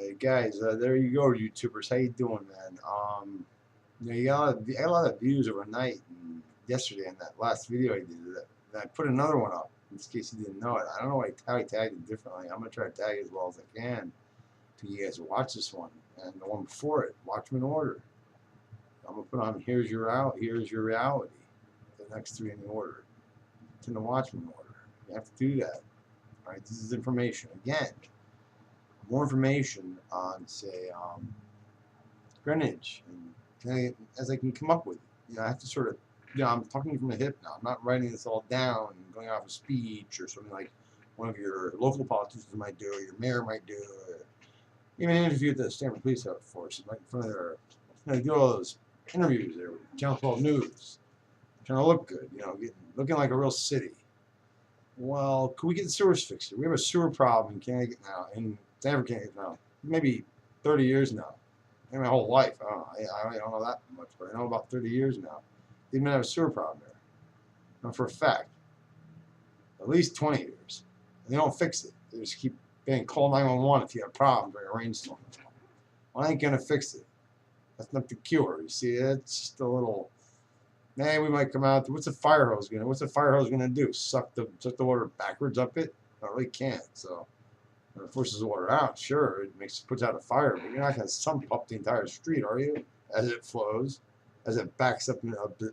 Hey guys, there you go, YouTubers. How you doing, man? You got I got a lot of views overnight and yesterday in that last video I did. And I put another one up in case you didn't know it. I don't know how I tagged it differently. I'm gonna try to tag it as well as I can to you guys watch this one and the one before it. Watch them in order. I'm gonna put on here's your reality. The next three in the order. It's in the watch them in order. You have to do that. All right. This is information again. More information on, say, Greenwich, and as I can come up with it. I have to sort of, I'm talking from the hip now. I'm not writing this all down and going off a speech or something like one of your local politicians might do, or your mayor might do, or even an interview at the Stamford Police Force, like in front of their, they do all those interviews there with Channel 12 News, trying to look good, looking like a real city. Well, could we get the sewers fixed here? We have a sewer problem in Connecticut now, in Stamford, Connecticut now, maybe 30 years now. In my whole life, I don't know. I don't know that much, but I know about 30 years now. They didn't have a sewer problem there. Now, for a fact, at least 20 years. And they don't fix it. They just keep getting call 911 if you have a problem during a rainstorm. Well, I ain't gonna fix it. That's not the cure. You see, it's just a little. Man, we might come out. What's a fire hose gonna do? Suck the water backwards up it? No, it really can't. So it forces the water out. Sure, it puts out a fire, but you're not gonna sump up the entire street, are you? As it flows, as it backs up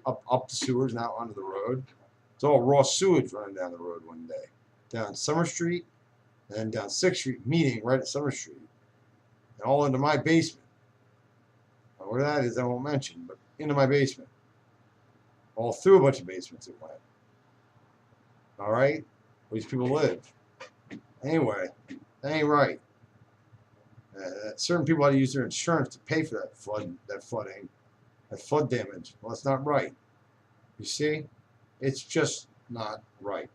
up the sewers and out onto the road. It's all raw sewage running down the road one day, down Summer Street, and then down 6th Street, meeting right at Summer Street, and all into my basement. Now, where that is, I won't mention, but into my basement. All through a bunch of basements it went. All right? Where these people live. Anyway, that ain't right. Certain people had to use their insurance to pay for that flooding, that flood damage. Well, that's not right. You see? It's just not right.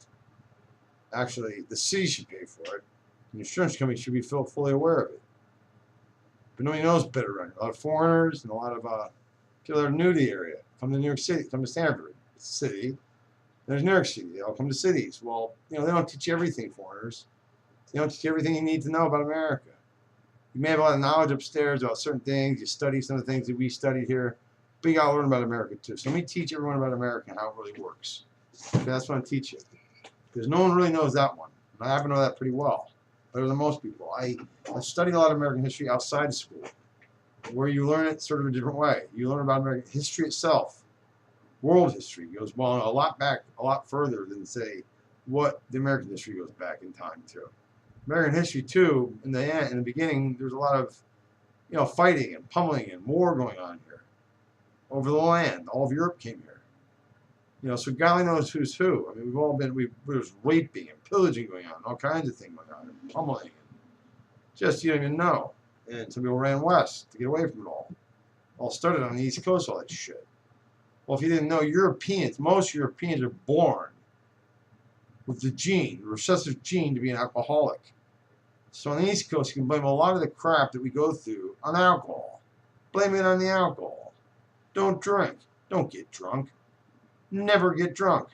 Actually, the city should pay for it. The insurance company should be fully aware of it. But nobody knows better right now. A lot of foreigners and a lot of people that are new to the area come to New York City, come to Stamford City. There's New York City. They all come to cities. Well, they don't teach you everything, foreigners. They don't teach you everything you need to know about America. You may have a lot of knowledge upstairs about certain things. You study some of the things that we studied here. But you got to learn about America, too. So let me teach everyone about America and how it really works. Okay, that's what I'm teaching. Because no one really knows that one. And I happen to know that pretty well. Better than most people. I studied a lot of American history outside of school, where you learn it sort of a different way. You learn about American history itself. World history goes a lot back, a lot further than, say, what the American history goes back in time to. American history, too, in the beginning, there's a lot of, fighting and pummeling and war going on here over the land. All of Europe came here. So God knows who's who. I mean, there's raping and pillaging going on, all kinds of things going on, and pummeling. Just you don't even know. And some people ran west to get away from it all. All started on the East Coast, all that shit. Well, if you didn't know, most Europeans are born with the recessive gene to be an alcoholic. So on the East Coast, you can blame a lot of the crap that we go through on alcohol. Blame it on the alcohol. Don't drink. Don't get drunk. Never get drunk.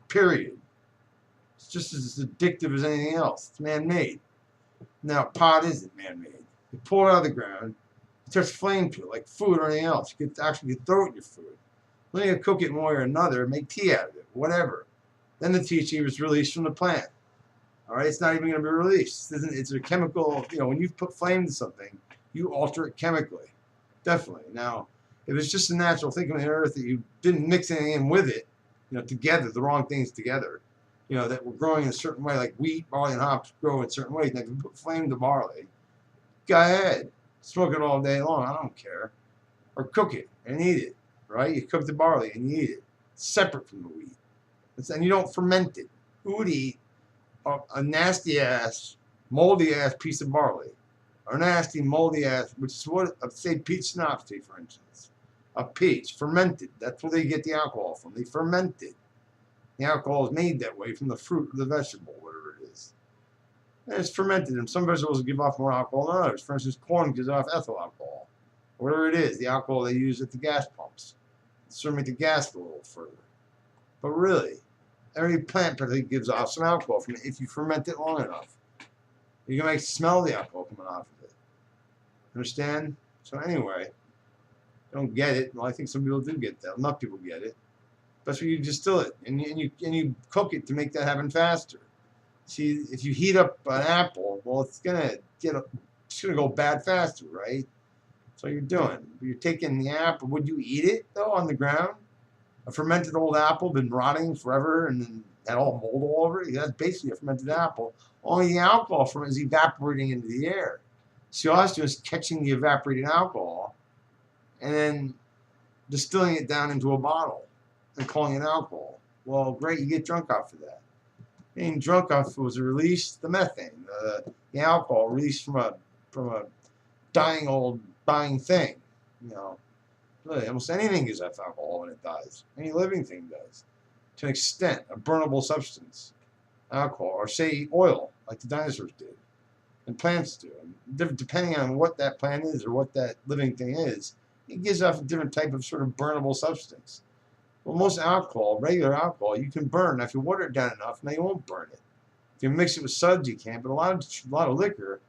Period. It's just as addictive as anything else. It's man-made. Now, pot isn't man-made. You pull it out of the ground, it starts flame to it, like food or anything else. You could actually throw it in your food. Then you can cook it one way or another, make tea out of it, whatever. Then the THC was released from the plant. All right, it's not even going to be released. It's a chemical. When you put flame to something, you alter it chemically. Definitely. Now, if it's just a natural thing on the earth that you didn't mix anything in with it, together, the wrong things together, that were growing in a certain way, like wheat, barley, and hops grow in certain ways. Now, if you put flame to barley, go ahead, smoke it all day long. I don't care. Or cook it and eat it. Right? You cook the barley and you eat it, separate from the wheat. And you don't ferment it. Who would eat a nasty-ass, moldy-ass piece of barley? Or nasty, moldy-ass, which is what, say, peach schnapps tea, for instance. A peach, fermented. That's where they get the alcohol from. They ferment it. The alcohol is made that way from the fruit or the vegetable, whatever it is. And it's fermented. And some vegetables give off more alcohol than others. For instance, corn gives off ethyl alcohol. Whatever it is, the alcohol they use at the gas pumps. Sort of make the gas go a little further. But really, every plant particularly gives off some alcohol from it if you ferment it long enough. You can smell the alcohol coming off of it. Understand? So anyway, don't get it. Well, I think some people do get that. Enough people get it. That's where you distill it and you cook it to make that happen faster. See, if you heat up an apple, well, it's gonna go bad faster, right? That's what you're doing. You're taking the apple. Would you eat it though on the ground? A fermented old apple, been rotting forever, and then had all mold all over it. That's basically a fermented apple. Only the alcohol from it is evaporating into the air. So all I was doing is catching the evaporated alcohol and then distilling it down into a bottle and calling it alcohol. Well, great, you get drunk off of that. Getting drunk off was a release, the methane, the alcohol released from a dying thing. You know, really, almost anything gives off alcohol when it dies. Any living thing does, to an extent, a burnable substance, alcohol, or say oil, like the dinosaurs did, and plants do. And depending on what that plant is or what that living thing is, it gives off a different type of sort of burnable substance. Well, most alcohol, regular alcohol, you can burn. Now, if you water it down enough, now you won't burn it. If you mix it with suds, you can't. But a lot of liquor,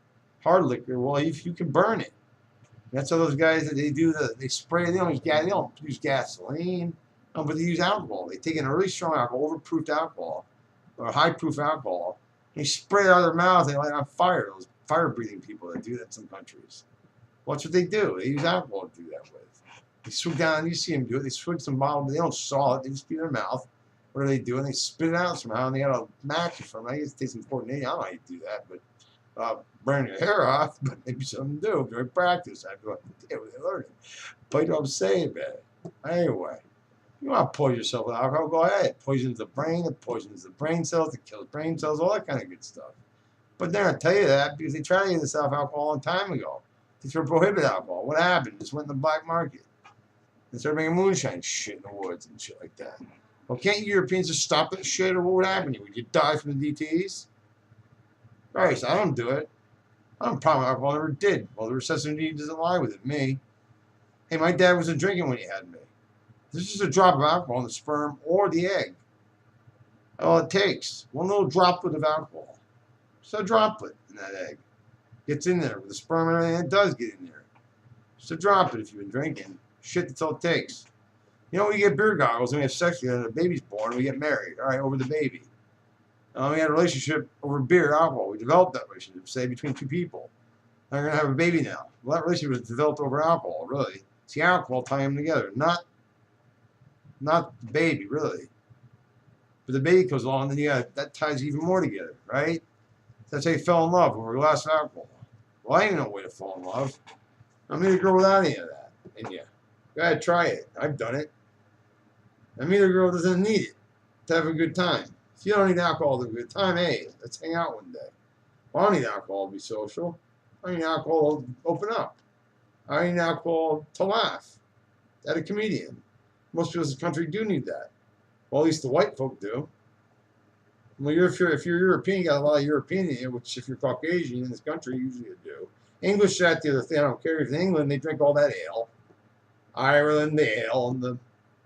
hard liquor, well, if you can burn it. That's how those guys that they spray. They don't use gasoline, but they use alcohol. They take an really strong alcohol, overproofed alcohol, or high proof alcohol. They spray it out of their mouth. They light on fire. Those fire breathing people that do that in some countries. Well, that's what they do. They use alcohol to do that with. They swig down, you see them do it. They swig some bottle, but they don't saw it. They just do their mouth. What do they do? And they spit it out somehow, and they got a match from it. I guess it takes some coordination. I don't know how you do that, but burn your hair off, but maybe some do. Very practice. I go, yeah, they learn it. But you know what I'm saying, man. Anyway, you want to poison yourself with alcohol, go ahead. It poisons the brain, it poisons the brain cells, it kills brain cells, all that kind of good stuff. But they're going to tell you that because they tried to get this off alcohol a long time ago. They tried to prohibit alcohol. What happened? It just went in the black market. They started making moonshine shit in the woods and shit like that. Well, can't you Europeans just stop that shit, or what would happen to you? Would you die from the DTs? Christ, I don't do it. I don't have a problem with alcohol, I never did. Well, the recessive gene doesn't lie with it. Me. Hey, my dad wasn't drinking when he had me. This is a drop of alcohol in the sperm or the egg. All it takes. One little droplet of alcohol. Just a droplet in that egg. Gets in there with the sperm and everything. It does get in there. Just a droplet if you've been drinking. Shit, that's all it takes. You know, we get beer goggles and we have sex together and the baby's born, we get married, all right, over the baby. We had a relationship over beer, alcohol. We developed that relationship, say, between two people. They're going to have a baby now. Well, that relationship was developed over alcohol, really. It's the alcohol tying them together, not the baby, really. But the baby comes along, and then that ties even more together, right? That's how you fell in love over a glass of alcohol. Well, I ain't no way to fall in love. I meet a girl without any of that in you. Go ahead, try it. I've done it. I mean, a girl doesn't need it to have a good time. If you don't need alcohol to have a good time, hey, let's hang out one day. Well, I don't need alcohol to be social. I need alcohol to open up. I need alcohol to laugh at a comedian. Most people in this country do need that. Well, at least the white folk do. Well, if you're European, you got a lot of European in you, which if you're Caucasian in this country, usually you do. English, that's the other thing. I don't care. If in England, they drink all that ale. Ireland, the ale, and the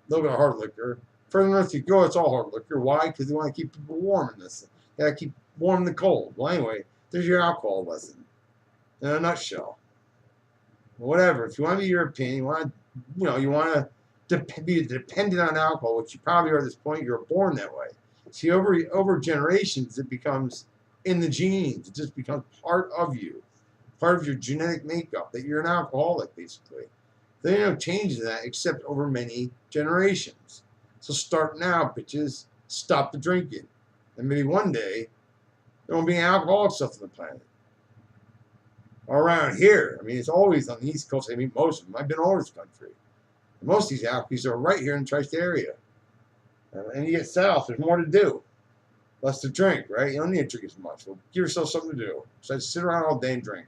little bit of hard liquor. Further north you go, it's all hard liquor. Why? Because they want to keep people warm in this. They got to keep warm in the cold. Well, anyway, there's your alcohol lesson in a nutshell. Whatever. If you want to be European, you want to be dependent on alcohol, which you probably are at this point. You're born that way. See, over generations, it becomes in the genes. It just becomes part of you, part of your genetic makeup, that you're an alcoholic, basically. There ain't no change to that except over many generations. So start now, bitches. Stop the drinking. And maybe one day, there won't be any alcoholic stuff on the planet. Around here, I mean, it's always on the East Coast. I mean, most of them. I've been all over this country. Most of these alcoholics are right here in the tri-state area. And you get south, there's more to do. Less to drink, right? You don't need to drink as much. Well, give yourself something to do. So sit around all day and drink.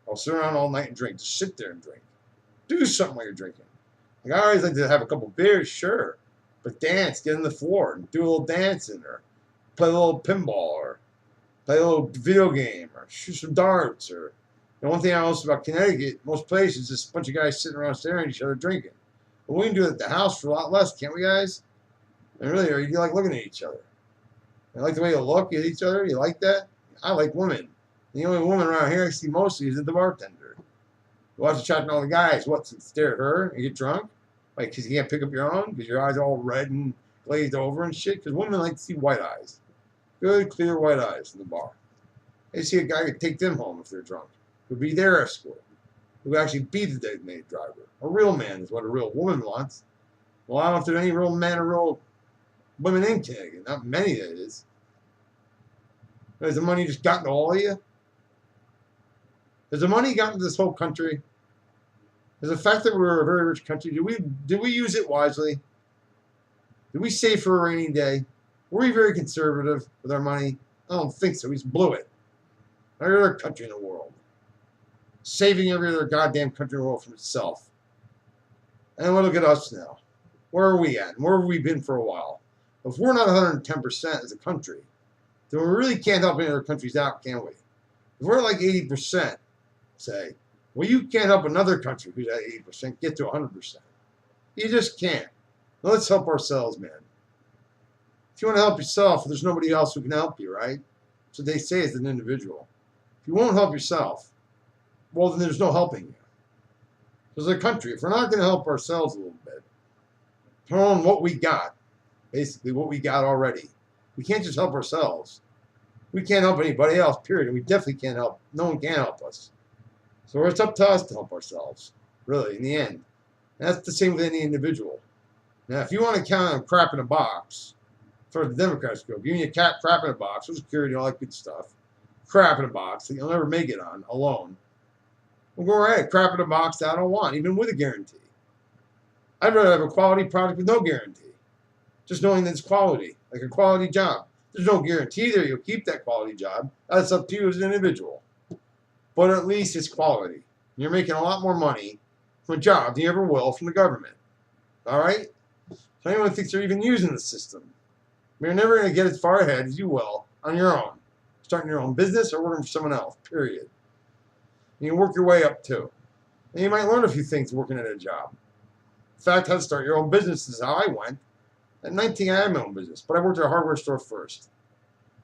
Or sit around all night and drink. Just sit there and drink. Do something while you're drinking. Like, I always like to have a couple beers, sure. But dance, get on the floor and do a little dancing, or play a little pinball, or play a little video game, or shoot some darts. Or the one thing I noticed about Connecticut, most places, just a bunch of guys sitting around staring at each other drinking. But we can do it at the house for a lot less, can't we, guys? And really, or you like looking at each other. You like the way you look at each other? You like that? I like women. The only woman around here I see mostly is the bartender. Watch the chat and all the guys. What, stare at her and get drunk? Like, because you can't pick up your own? Because your eyes are all red and glazed over and shit? Because women like to see white eyes. Good, clear white eyes in the bar. They see a guy could take them home if they're drunk. Who'd be their escort. Who would actually be the designated driver. A real man is what a real woman wants. Well, I don't know if there's any real men or real women in Canada. Not many, that is. Has the money just gotten to all of you? Has the money gotten to this whole country? Has the fact that we're a very rich country, did we use it wisely? Did we save for a rainy day? Were we very conservative with our money? I don't think so. We just blew it. Every other country in the world. Saving every other goddamn country in the world from itself. And then look at us now. Where are we at? And where have we been for a while? If we're not 110% as a country, then we really can't help any other countries out, can we? If we're like 80%, say, well, you can't help another country who's at 80% get to 100%. You just can't. Let's help ourselves, man. If you want to help yourself, there's nobody else who can help you, right? So they say as an individual. If you won't help yourself, well, then there's no helping you. As a country, if we're not going to help ourselves a little bit, turn on what we got, basically what we got already. We can't just help ourselves. We can't help anybody else, period. And we definitely can't help. No one can help us. So it's up to us to help ourselves, really, in the end. And that's the same with any individual. Now, if you want to count on crap in a box, as far as the Democrats go, giving you crap in a box, Social Security, all that good stuff, crap in a box that you'll never make it on alone, well, go ahead, crap in a box that I don't want, even with a guarantee. I'd rather have a quality product with no guarantee. Just knowing that it's quality, like a quality job. There's no guarantee there you'll keep that quality job. That's up to you as an individual. But at least it's quality. You're making a lot more money from a job than you ever will from the government. All right? So anyone thinks they're even using the system, you're never going to get as far ahead as you will on your own. Starting your own business or working for someone else, period. And you work your way up too. And you might learn a few things working at a job. In fact, how to start your own business is how I went. At 19, I had my own business, but I worked at a hardware store first.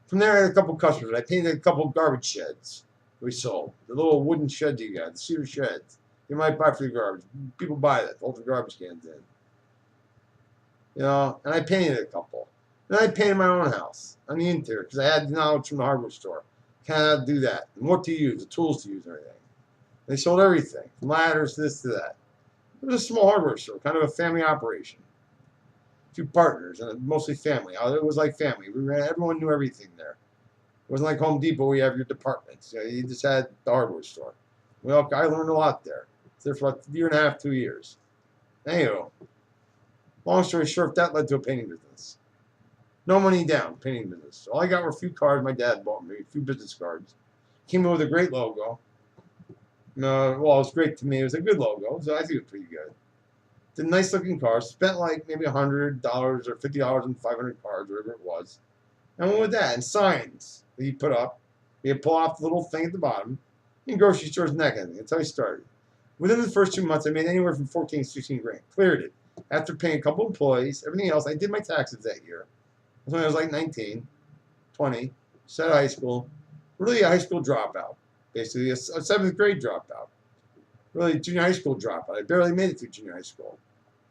From there, I had a couple customers. I painted a couple garbage sheds we sold. The little wooden sheds you got, the cedar sheds. You might buy for your garbage. People buy that, hold the garbage cans in. You know, and I painted a couple. Then I painted my own house on the interior because I had the knowledge from the hardware store. Kind of do that, and what to use, the tools to use, and everything. They sold everything, from ladders to this to that. It was a small hardware store, kind of a family operation. A few partners, and mostly family. It was like family. Everyone knew everything there. It wasn't like Home Depot where you have your departments. You just had the hardware store. Well, I learned a lot there. I was there for like a year and a half, 2 years. Anyhow, long story short, that led to a painting business. No money down, painting business. All I got were a few cards my dad bought me, a few business cards. Came in with a great logo. Well, it was great to me. It was a good logo, so I think it was pretty good. Did nice looking cards. Spent like maybe $100 or $50 on 500 cards, whatever it was. And went with that. And signs that you put up. You pull off the little thing at the bottom. In grocery stores and that kind of thing. That's how I started. Within the first 2 months, I made anywhere from 14 to 16 grand. Cleared it. After paying a couple employees, everything else, I did my taxes that year. That's when I was like 19, 20, just out of high school. Really a high school dropout. Basically a 7th grade dropout. Really junior high school dropout. I barely made it through junior high school.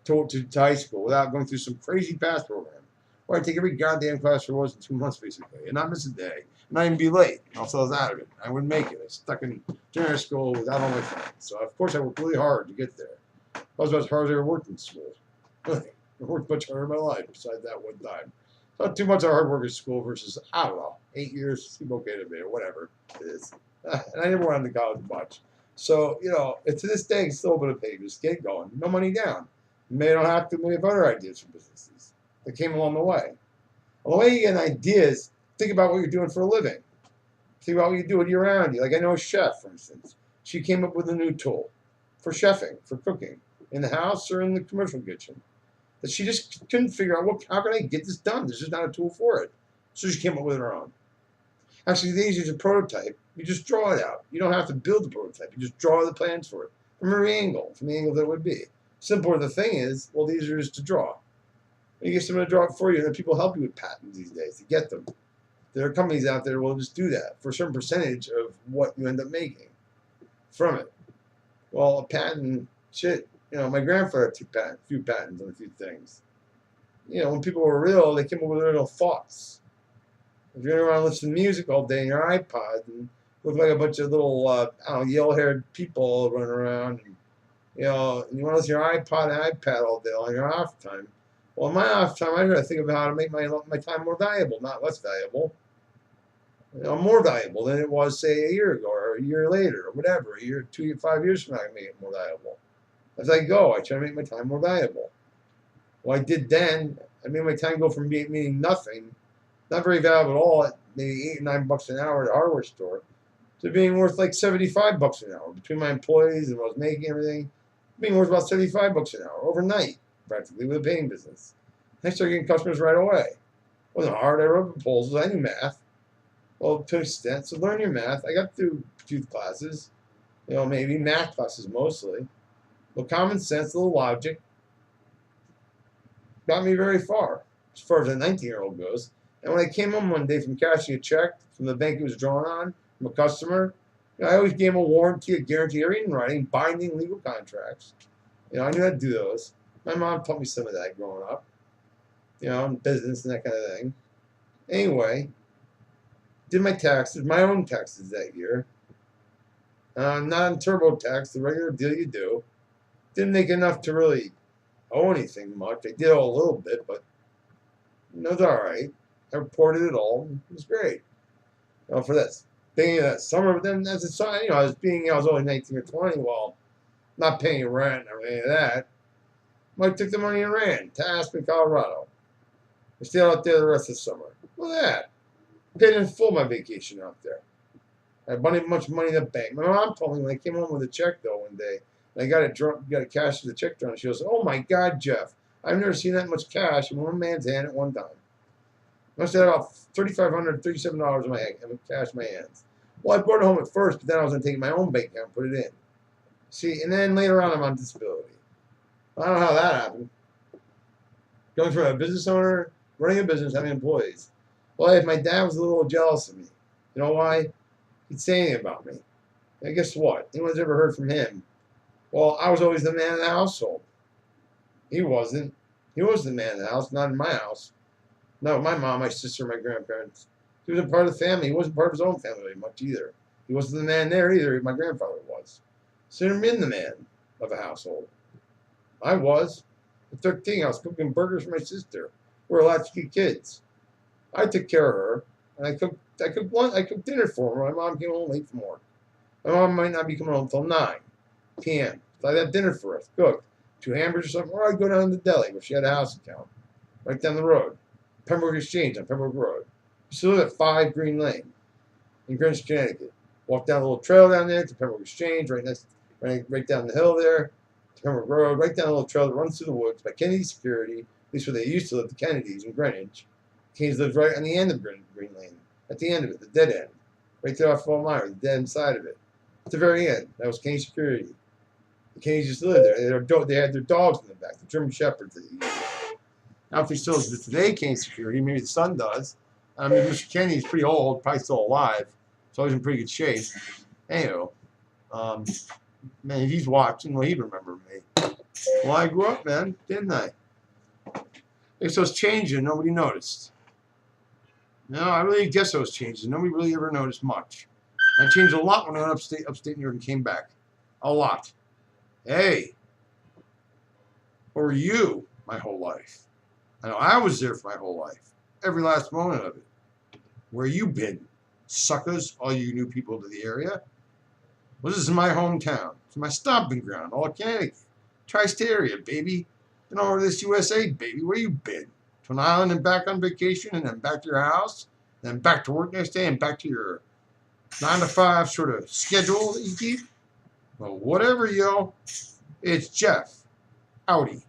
To high school without going through some crazy pass program. Where I take every goddamn class there was in 2 months basically. And not miss a day. And not even be late. Also I was out of it. I wouldn't make it. I was stuck in junior high school without all my friends. So of course I worked really hard to get there. I was about as hard as I ever worked in school. Really. I worked much harder in my life besides that one time. Not too much of hard work in school versus, I don't know, 8 years seemed okay to me or whatever it is. And I never went to college much. So, you know, to this day, it's still a bit of pain. Just get going. No money down. You may not have to. Maybe have other ideas for businesses that came along the way. On the way you get ideas, think about what you're doing for a living. Think about what you do with your around you. Like I know a chef, for instance. She came up with a new tool for chefing, for cooking, in the house or in the commercial kitchen. That she just couldn't figure out, how can I get this done? There's just not a tool for it. So she came up with her own. Actually, the easiest to prototype, you just draw it out. You don't have to build the prototype. You just draw the plans for it from the angle that would be. Simpler the thing is, well, the easier it is to draw. You get someone to draw it for you, and then people help you with patents these days to get them. There are companies out there that will just do that for a certain percentage of what you end up making from it. Well, a patent, shit. My grandfather had a few patents on a few things. When people were real, they came up with real thoughts. If you're around listening to music all day on your iPod and look like a bunch of little, yellow-haired people running around, and you want to listen to your iPod and iPad all day on your off time. Well, in my off time, I try to think about how to make my time more valuable, not less valuable. More valuable than it was, say, a year ago or a year later or whatever. A year, 5 years from now, I can make it more valuable. As I go, I try to make my time more valuable. Well, I did then. I made my time go from meaning nothing, not very valuable at all, at maybe $8 or $9 an hour at a hardware store, to being worth like $75 an hour between my employees and what I was making everything, being worth about $75 an hour overnight, practically with a paying business. I started getting customers right away. It wasn't hard. I wrote proposals. I knew math. Well, to an extent, so learn your math. I got through youth classes, maybe math classes mostly. But common sense, a little logic, got me very far as a 19-year-old goes. And when I came home one day from cashing a check from the bank it was drawn on from a customer, I always gave him a warranty, a guarantee, everything in writing, binding legal contracts. I knew how to do those. My mom taught me some of that growing up, in business and that kind of thing. Anyway, did my taxes, my own taxes that year. Not on TurboTax, the regular deal you do. Didn't make enough to really owe anything much. I did owe a little bit, but it was all right. I reported it all. It was great. For that being that summer, but then as a sign, I was only 19 or 20, well, not paying rent or any of that. I took the money and ran to Aspen, Colorado. I stayed out there the rest of the summer. Look at that. I paid in full my vacation out there. I had much money in the bank. My mom told me when I came home with a check though one day, and I got it cashed the check drawn. She goes, "Oh my God, Jeff, I've never seen that much cash in one man's hand at one time." I must have had about $3,537 in my cash in my hands. Well, I brought it home at first, but then I was going to take my own bank account and put it in. See, and then later on I'm on disability. I don't know how that happened. Going from a business owner, running a business, having employees. Well, if my dad was a little jealous of me. You know why? He'd say anything about me. And guess what? Anyone's ever heard from him? Well, I was always the man of the household. He wasn't. He was the man of the house, not in my house. Not with my mom, my sister, my grandparents. He wasn't part of the family. He wasn't part of his own family very much either. He wasn't the man there either. My grandfather was. So he'd been the man of a household. I was. At 13, I was cooking burgers for my sister. We were latchkey kids. I took care of her, and I cooked dinner for her. My mom came home late from work. My mom might not be coming home until 9 p.m. So I'd have dinner for us, cooked. 2 hamburgers or something, or I'd go down to the deli where she had a house account, right down the road. Pembroke Exchange on Pembroke Road. We still live at 5 Green Lane in Greenwich, Connecticut. Walk down a little trail down there to Pembroke Exchange, right down the hill there to Pembroke Road, right down a little trail that runs through the woods by Kennedy Security, at least where they used to live, the Kennedys in Greenwich. Kennedys lived right on the end of Green Lane, at the end of it, the dead end, right there off Fort Myers, the dead end side of it. At the very end, that was Kennedy Security. The Kennedys just lived there. They had their dogs in the back, the German Shepherds that they used. I don't know if he still does today, Kennedy Security. Maybe the son does. I mean, Mr. Kennedy's pretty old, probably still alive. So he's in pretty good shape. Anyhow, man, if he's watching, well, he'd remember me. Well, I grew up, man, didn't I? So it's changing. Nobody noticed. No, I really guess I was changing. Nobody really ever noticed much. I changed a lot when I went upstate New York and came back. A lot. Hey, or you, my whole life. I know I was there for my whole life. Every last moment of it. Where you been, suckers, all you new people to the area? Well, this is my hometown. It's my stomping ground, all Connecticut. Tri-state area, baby. Been all over this USA, baby. Where you been? To an island and back on vacation, and then back to your house, then back to work next day, and back to your 9 to 5 sort of schedule that you keep? Well, whatever, yo. It's Jeff. Howdy.